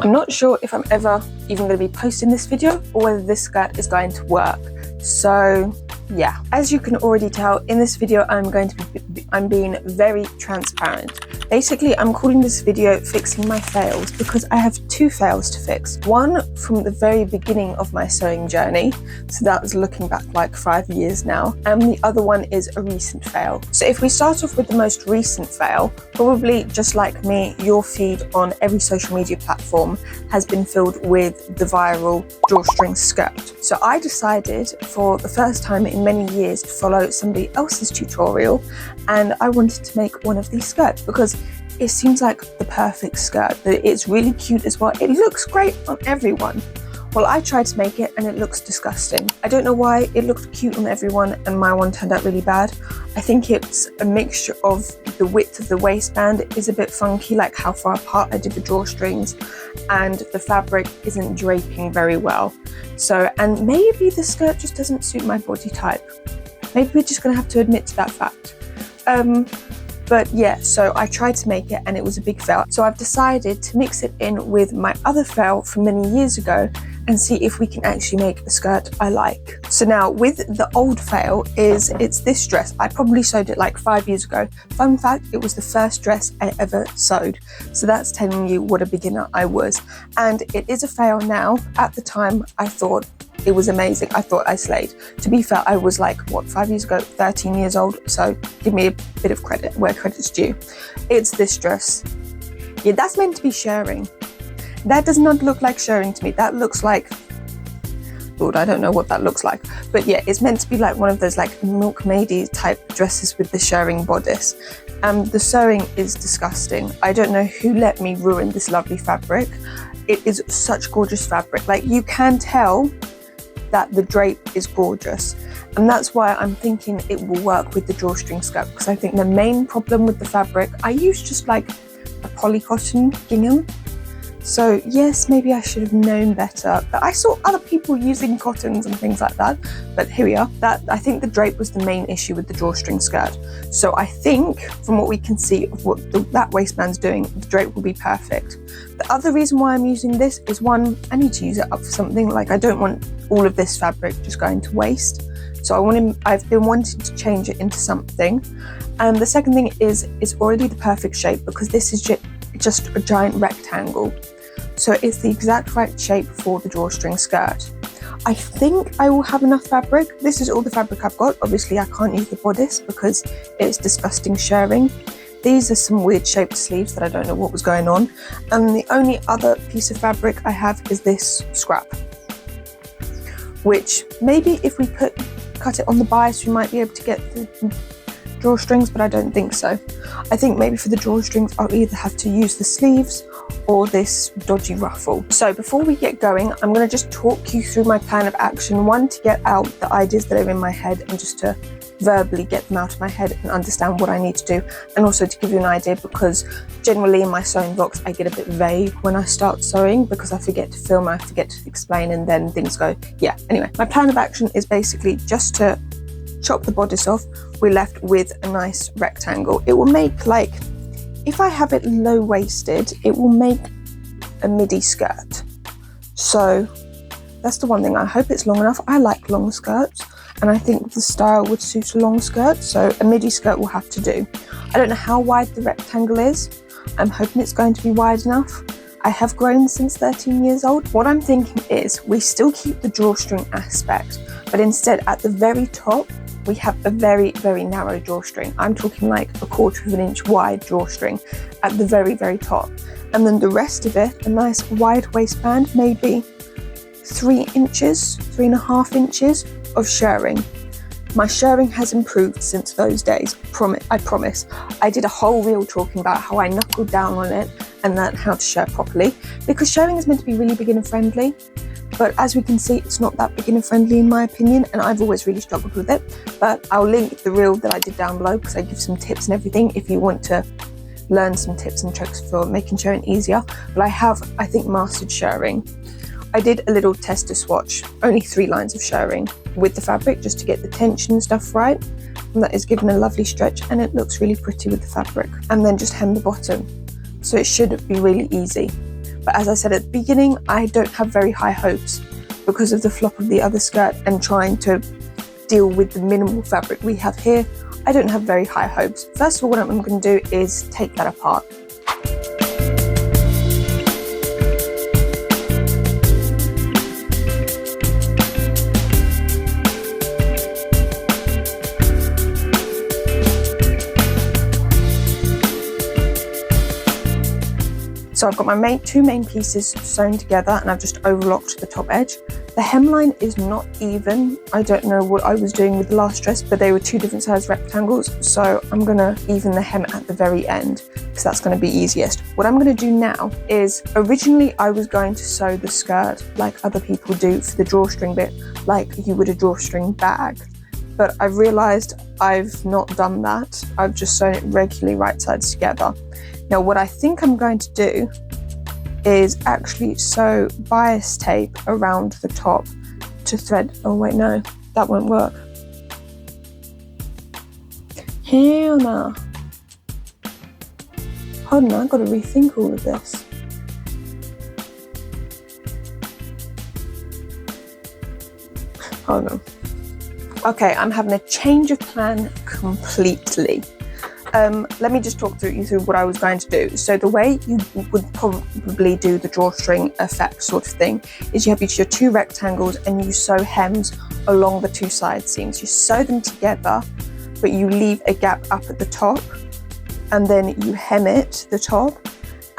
I'm not sure if I'm ever even going to be posting this video or whether this skirt is going to work. So yeah, as you can already tell in this video, I'm being very transparent. Basically, I'm calling this video fixing my fails because I have two fails to fix. One from the very beginning of my sewing journey, so that was looking back like 5 years now, and the other one is a recent fail. So if we start off with the most recent fail, probably just like me, your feed on every social media platform has been filled with the viral drawstring skirt. So I decided for the first time in many years to follow somebody else's tutorial, and I wanted to make one of these skirts because it seems like the perfect skirt. It's really cute as well. It looks great on everyone. Well, I tried to make it and it looks disgusting. I don't know why it looked cute on everyone and my one turned out really bad. I think it's a mixture of the width of the waistband is a bit funky, like how far apart I did the drawstrings, and the fabric isn't draping very well. So, and maybe the skirt just doesn't suit my body type. Maybe we're just gonna have to admit to that fact. But yeah, so I tried to make it and it was a big fail. So I've decided to mix it in with my other fail from many years ago and see if we can actually make a skirt I like. So now with the old fail it's this dress. I probably sewed it like 5 years ago. Fun fact, it was the first dress I ever sewed. So that's telling you what a beginner I was. And it is a fail now. At the time, I thought it was amazing. I thought I slayed. To be fair, I was like, what, 5 years ago, 13 years old. So give me a bit of credit where credit's due. It's this dress. Yeah, that's meant to be shirring. That does not look like shirring to me. That looks like, Lord, I don't know what that looks like. But yeah, it's meant to be like one of those like milkmaid type dresses with the shirring bodice. The sewing is disgusting. I don't know who let me ruin this lovely fabric. It is such gorgeous fabric. Like, you can tell that the drape is gorgeous, and that's why I'm thinking it will work with the drawstring skirt, because I think the main problem with the fabric, I used just like a poly cotton gingham. So yes, maybe I should have known better, but I saw other people using cottons and things like that. But here we are. I think the drape was the main issue with the drawstring skirt. So I think from what we can see of what that waistband's doing, the drape will be perfect. The other reason why I'm using this is, one, I need to use it up for something. Like, I don't want all of this fabric just going to waste. So I've been wanting to change it into something. And the second thing is, it's already the perfect shape because this is just a giant rectangle. So it's the exact right shape for the drawstring skirt. I think I will have enough fabric. This is all the fabric I've got. Obviously I can't use the bodice because it's disgusting shirring. These are some weird shaped sleeves that I don't know what was going on. And the only other piece of fabric I have is this scrap, which maybe if we cut it on the bias, we might be able to get the drawstrings, but I don't think so. I think maybe for the drawstrings, I'll either have to use the sleeves or this dodgy ruffle. So before we get going, I'm going to just talk you through my plan of action. One, to get out the ideas that are in my head and just to verbally get them out of my head and understand what I need to do, and also to give you an idea, because generally in my sewing vlogs I get a bit vague when I start sewing because I forget to film, I forget to explain, and then things go, yeah. Anyway, my plan of action is basically just to chop the bodice off. We're left with a nice rectangle. It will make, like, if I have it low-waisted, it will make a midi skirt. So that's the one thing. I hope it's long enough. I like long skirts, and I think the style would suit a long skirt, so a midi skirt will have to do. I don't know how wide the rectangle is. I'm hoping it's going to be wide enough. I have grown since 13 years old. What I'm thinking is we still keep the drawstring aspect, but instead at the very top, we have a very, very narrow drawstring. I'm talking like a 1/4 of an inch wide drawstring at the very, very top. And then the rest of it, a nice wide waistband, maybe 3 inches, 3.5 inches of shirring. My shirring has improved since those days, I promise. I did a whole reel talking about how I knuckled down on it and learned how to shirr properly, because shirring is meant to be really beginner friendly. But as we can see, it's not that beginner friendly in my opinion, and I've always really struggled with it. But I'll link the reel that I did down below because I give some tips and everything if you want to learn some tips and tricks for making shirring easier. But I have, I think, mastered shirring. I did a little tester swatch, only 3 lines of shirring with the fabric just to get the tension and stuff right. And that is given a lovely stretch and it looks really pretty with the fabric. And then just hem the bottom. So it should be really easy. But as I said at the beginning, I don't have very high hopes because of the flop of the other skirt and trying to deal with the minimal fabric we have here. I don't have very high hopes. First of all, what I'm going to do is take that apart. So I've got my two main pieces sewn together and I've just overlocked the top edge. The hemline is not even. I don't know what I was doing with the last dress, but they were two different size rectangles. So I'm gonna even the hem at the very end because that's gonna be easiest. What I'm gonna do now is, originally I was going to sew the skirt like other people do for the drawstring bit, like you would a drawstring bag. But I've realized I've not done that. I've just sewn it regularly right sides together. Now what I think I'm going to do is actually sew bias tape around the top to thread. Oh wait, no, that won't work. Hell no. Hold on, I've got to rethink all of this. Hold on. Okay, I'm having a change of plan completely. Let me just talk you through what I was going to do. So the way you would probably do the drawstring effect sort of thing is you have your two rectangles and you sew hems along the two side seams. You sew them together, but you leave a gap up at the top and then you hem it, the top.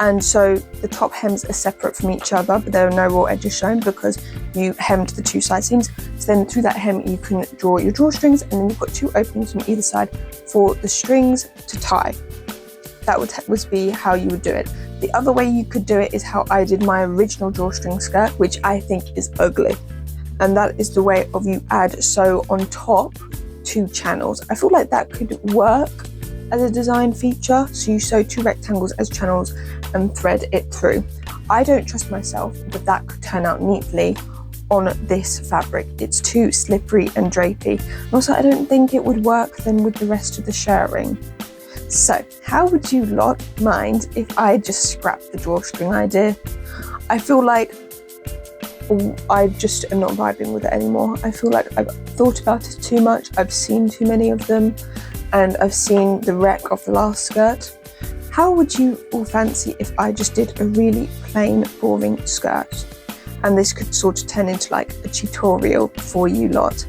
And so the top hems are separate from each other, but there are no raw edges shown because you hemmed the two side seams. So then through that hem, you can draw your drawstrings, and then you've got two openings from either side for the strings to tie. That would be how you would do it. The other way you could do it is how I did my original drawstring skirt, which I think is ugly. And that is the way of you sew on top two channels. I feel like that could work as a design feature. So you sew two rectangles as channels and thread it through. I don't trust myself that that could turn out neatly on this fabric. It's too slippery and drapey. And also I don't think it would work then with the rest of the shirring. So how would you lot mind if I just scrapped the drawstring idea? I feel like I just am not vibing with it anymore. I feel like I've thought about it too much. I've seen too many of them and I've seen the wreck of the last skirt. How would you all fancy if I just did a really plain, boring skirt? And this could sort of turn into like a tutorial for you lot,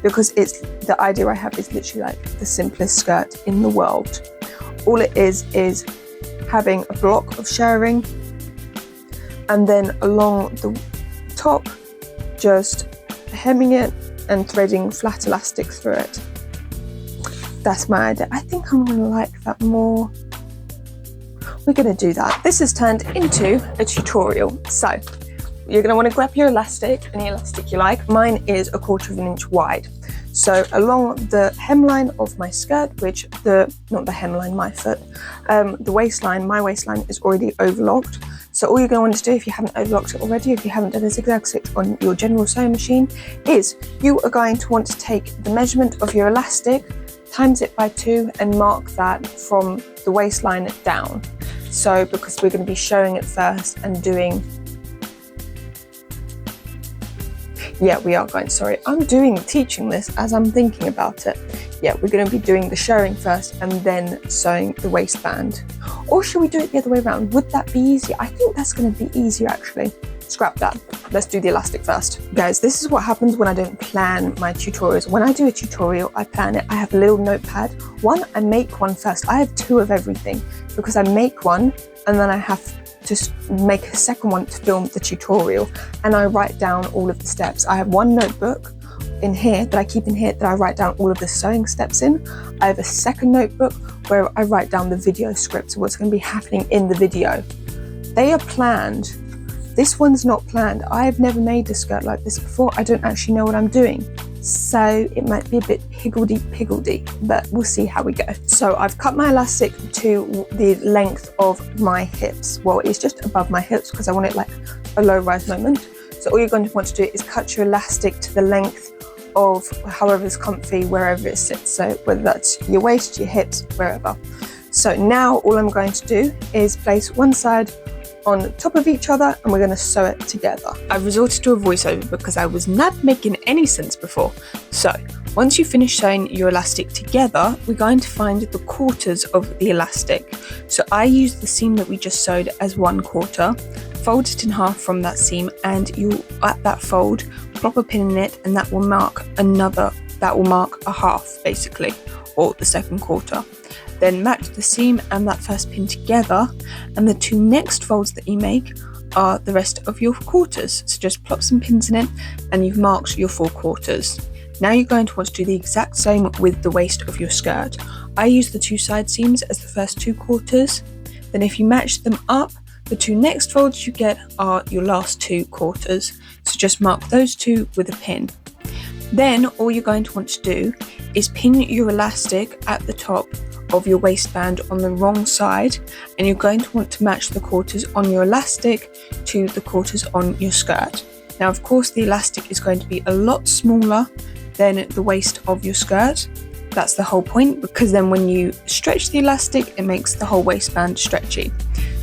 because the idea I have is literally like the simplest skirt in the world. All it is having a block of shirring and then along the top just hemming it and threading flat elastic through it. That's my idea. I think I'm gonna like that more. We're gonna do that. This has turned into a tutorial. So you're gonna wanna grab your elastic, any elastic you like. Mine is 1/4 inch wide. So along the hemline of my skirt, which not the hemline, my foot, the waistline, my waistline is already overlocked. So all you're going to want to do, if you haven't overlocked it already, if you haven't done a zigzag stitch on your general sewing machine, is you are going to want to take the measurement of your elastic, times it by 2 and mark that from the waistline down. So because we're going to be showing it first and doing, yeah, we are going, sorry, I'm teaching this as I'm thinking about it. Yeah, we're going to be doing the shirring first and then sewing the waistband. Or should we do it the other way around? Would that be easier? I think that's going to be easier actually. Scrap that. Let's do the elastic first. Guys, this is what happens when I don't plan my tutorials. When I do a tutorial, I plan it. I have a little notepad. One, I make one first. I have 2 of everything because I make one and then I have to make a second one to film the tutorial, and I write down all of the steps. I have one notebook in here that I keep in here that I write down all of the sewing steps in. I have a second notebook where I write down the video scripts of what's going to be happening in the video. They are planned. This one's not planned. I've never made a skirt like this before. I don't actually know what I'm doing. So it might be a bit higgledy-piggledy, but we'll see how we go. So I've cut my elastic to the length of my hips. Well, it's just above my hips because I want it like a low rise moment. So all you're going to want to do is cut your elastic to the length of however is comfy, wherever it sits. So whether that's your waist, your hips, wherever. So now all I'm going to do is place one side on top of each other and we're going to sew it together. I've resorted to a voiceover because I was not making any sense before. So once you finish sewing your elastic together, we're going to find the quarters of the elastic. So I used the seam that we just sewed as 1/4, fold it in half from that seam, and you at that fold plop a pin in it, and that will mark a half basically, or the second quarter. Then match the seam and that first pin together, and the 2 next folds that you make are the rest of your quarters. So just plop some pins in it and you've marked your 4 quarters. Now you're going to want to do the exact same with the waist of your skirt. I use the 2 side seams as the first 2 quarters. Then if you match them up, the 2 next folds you get are your last 2 quarters. So just mark those 2 with a pin. Then all you're going to want to do is pin your elastic at the top of your waistband on the wrong side, and you're going to want to match the quarters on your elastic to the quarters on your skirt. Now of course the elastic is going to be a lot smaller than the waist of your skirt. That's the whole point, because then when you stretch the elastic, it makes the whole waistband stretchy.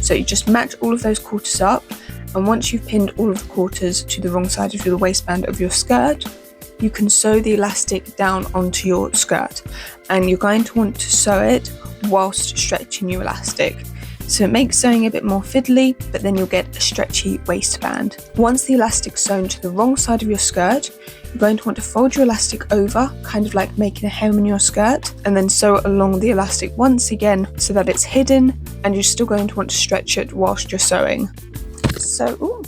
So you just match all of those quarters up, and once you've pinned all of the quarters to the wrong side of the waistband of your skirt, you can sew the elastic down onto your skirt, and you're going to want to sew it whilst stretching your elastic. So it makes sewing a bit more fiddly, but then you'll get a stretchy waistband. Once the elastic's sewn to the wrong side of your skirt, you're going to want to fold your elastic over, kind of like making a hem in your skirt, and then sew along the elastic once again so that it's hidden, and you're still going to want to stretch it whilst you're sewing. So,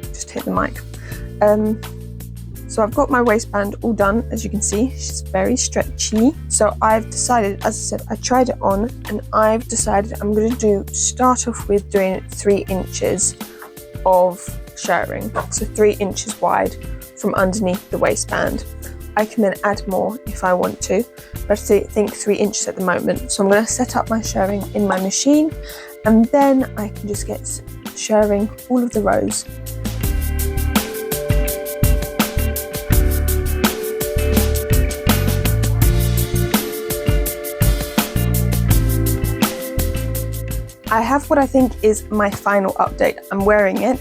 just hit the mic. So I've got my waistband all done, as you can see, she's very stretchy. So I've decided, as I said, I tried it on, and I've decided I'm going to start off with doing 3 inches of shirring. So 3 inches wide from underneath the waistband. I can then add more if I want to, but I think 3 inches at the moment. So I'm going to set up my shirring in my machine, and then I can just get shirring all of the rows. I have what I think is my final update. I'm wearing it.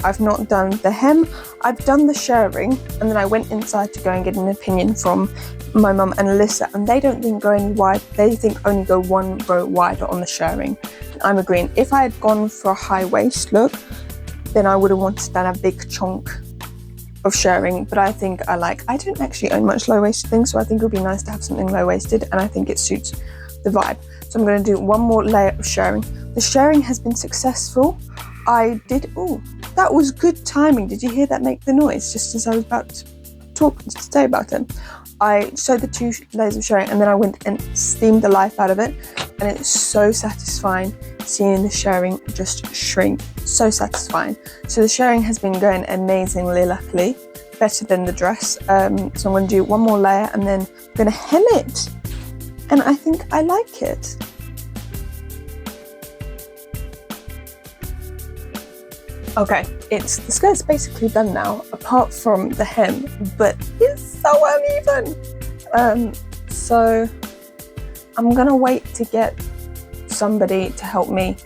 I've not done the hem. I've done the shirring, and then I went inside to go and get an opinion from my mum and Alyssa, and they don't think go any wide. They think only go 1 row wider on the shirring. And I'm agreeing. If I had gone for a high waist look, then I would have wanted that a big chunk of shirring, but I think I don't actually own much low-waisted things, so I think it would be nice to have something low-waisted, and I think it suits the vibe. So I'm going to do 1 more layer of shirring. The shirring has been successful. That was good timing. Did you hear that make the noise just as I was about to say about it? I sewed the 2 layers of shirring, and then I went and steamed the life out of it, and it's so satisfying seeing the shirring just shrink. So satisfying. So the shirring has been going amazingly, luckily, better than the dress. So I'm going to do 1 more layer, and then I'm going to hem it, and I think I like it. Okay, the skirt's basically done now, apart from the hem, but it's so uneven. So I'm gonna wait to get somebody to help me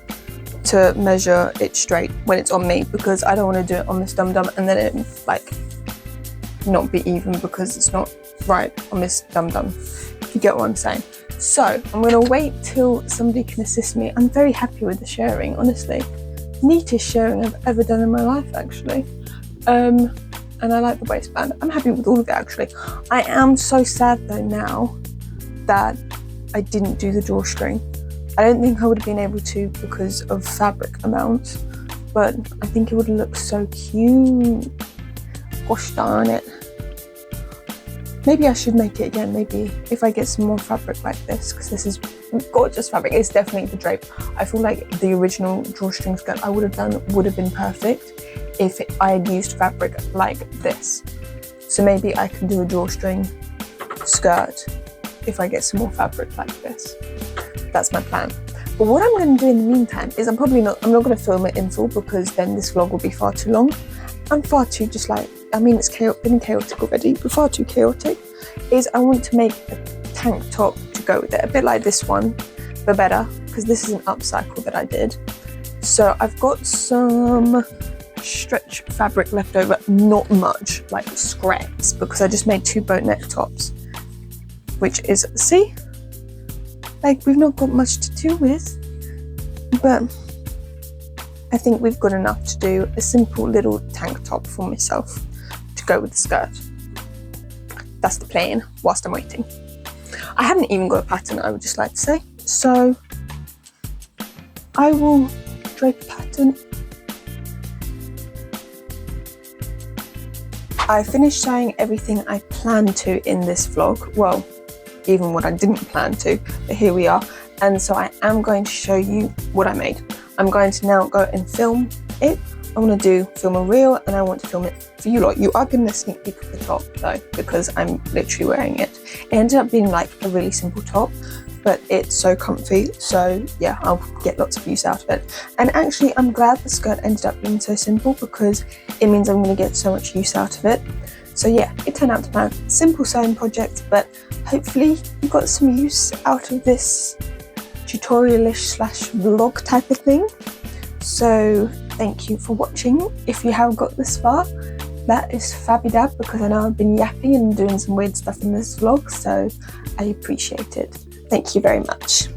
to measure it straight when it's on me, because I don't want to do it on this dum-dum and then it not be even because it's not right on this dum-dum, if you get what I'm saying. So I'm gonna wait till somebody can assist me. I'm very happy with the shirring, honestly. Neatest shirring I've ever done in my life, actually. And I like the waistband. I'm happy with all of it, actually. I am so sad though now that I didn't do the drawstring. I don't think I would have been able to because of fabric amount, but I think it would look so cute. Gosh darn it. Maybe I should make it again, maybe if I get some more fabric like this, because this is gorgeous fabric. It's definitely the drape. I feel like the original drawstring skirt I would have done would have been perfect if I had used fabric like this. So maybe I can do a drawstring skirt if I get some more fabric like this. That's my plan. But what I'm going to do in the meantime is I'm not going to film it in full, because then this vlog will be far too long. I'm far too it's been chaotic already, but far too chaotic. Is I want to make a tank top to go with it, a bit like this one, but better, because this is an upcycle that I did So I've got some stretch fabric left over, not much, like scraps, because I just made 2 boat neck tops, which is, see, like we've not got much to do with, but I think we've got enough to do a simple little tank top for myself to go with the skirt. That's the plan whilst I'm waiting. I haven't even got a pattern, I would just like to say, so I will drape a pattern. I finished sewing everything I planned to in this vlog, well, even what I didn't plan to, but here we are. And so I am going to show you what I made. I'm going to now go and film it. I want to film a reel, and I want to film it for you lot. You are getting a sneak peek of the top though, because I'm literally wearing it. It ended up being like a really simple top, but it's so comfy, so yeah, I'll get lots of use out of it. And actually, I'm glad the skirt ended up being so simple, because it means I'm going to get so much use out of it. So yeah, it turned out to be a simple sewing project, but hopefully you got some use out of this tutorial-ish / vlog type of thing. So thank you for watching. If you have got this far, that is fabidab, because I know I've been yapping and doing some weird stuff in this vlog, so I appreciate it. Thank you very much.